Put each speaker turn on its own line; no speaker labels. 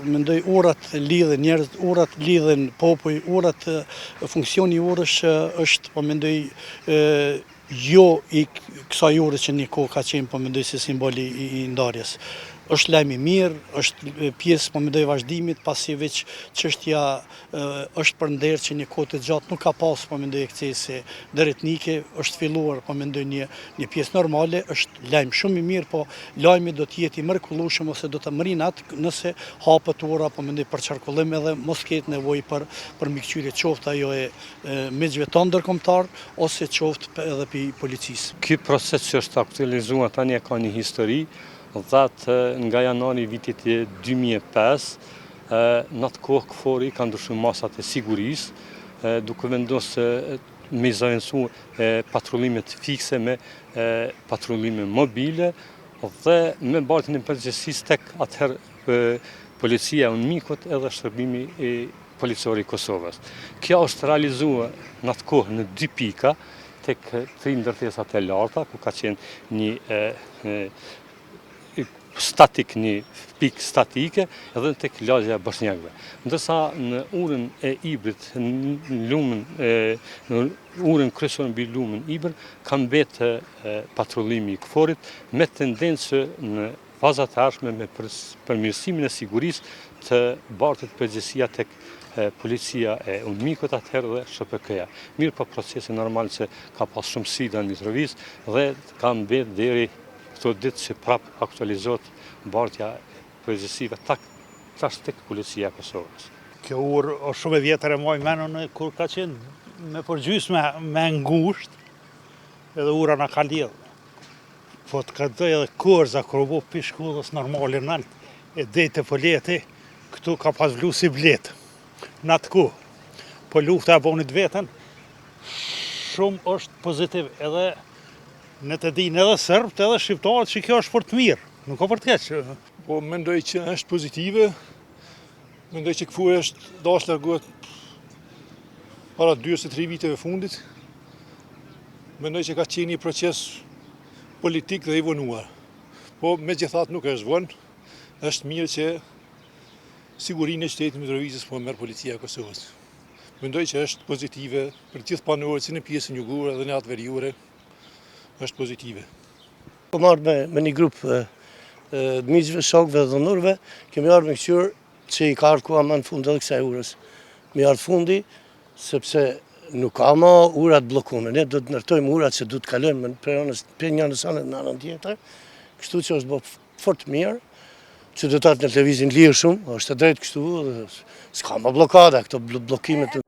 mendoj urat lidhen njerëz, urat lidhen popull, urat funksioni i urës është, po mendoj, jo i kësaj ure që një kohë ka qenë, po mendoj si simboli i ndarjes. Është lajm i mirë, është pjesë, po mendoj, vazhdimit, pasi veç çështja është për nder që një kohë të gjatë nuk ka pas, po mendoj, ekscese dëretnike, është filluar, po mendoj, një pjesë normale, është lajm shumë i mirë, po lajmi do të jetë i mrekullueshëm ose do të mrinat nëse hapet ura, po mendoj, për qarkullim edhe mos ketë nevojë për mikqyrje, qoftë ajo e mezhve të ndërkombëtar ose qoftë edhe për policisë.
Ky proces që është aktualizuar tani ka një histori. Dhatë nga janari vitit 2005, në atë kohë KFOR-i ka ndryshuar masat e sigurisë, duke vendosur me zaventsu patrullimet fikse me patrullime mobile dhe me mbartjen e përgjegjësisë tek atëherë policia e UNMIK-ut edhe shërbimi policor i Kosovës. Kjo është realizuar në atë kohë në 2 pika, tek 3 ndërtesat e larta, ku ka qenë një një pikë statike edhe tek lagja e bosnjakëve. Ndërsa në urën e Ibrit, në urën kryesore mbi lumën Ibër, ka mbetë patrullimi i KFOR-it me tendencë në fazat e ardhshme me përmirësimin e sigurisë të bartet përgjegjësia tek policia e UNMIK-ut atëherë dhe SHPK-ja. Mirë, po procesi normal që ka pas shumë sfida në Mitrovica dhe ka mbetë deri këto ditë që prapë aktualizohet mbartja përgjegjësive tash tek policia e Kosovës.
Kjo urë është shumë e vjetër e moj menën kur ka qenë me përgjys me ngusht edhe ura na ka lidhë. Po të këtë edhe korza kërë bu për shkullës normali në altë, e dhejtë e poleti, këtu ka pas vlu si bletë. Në atë ku, po lufta e bonit vetën, shumë është pozitiv edhe në të dinë edhe sërbët edhe shqiptarët që kjo është për të mirë, nuk ka për të keqë.
Po mendoj që është pozitive, mendoj që KFOR është dash largohet para 2 ose 3 viteve fundit. Mendoj që ka qenë një proces politik dhe i vonuar. Po megjithatë nuk është vonë, është mirë që sigurinë e qytetit Mitrovicës po merr policia e Kosovës. Mendoj që është pozitive për gjithë banorët si në pjesën jugore dhe në atë veriore. Është pozitive.
Po marrë me një grupë miqve, shokëve dhe dhënurve, kemi ardhur me këqyrë që i ka ardhur koha më në fund edhe kësaj urës. Mi ardhur fundi, sepse nuk ka më urat bllokume. Ne do të ndërtojmë urat që do të kalojmë për një anës anë në anën tjetër, kështu që është bërë fort mirë, që do të atë në televizin lirë shumë, është të drejtë kështu, s'ka më blokada, këto bllokimet.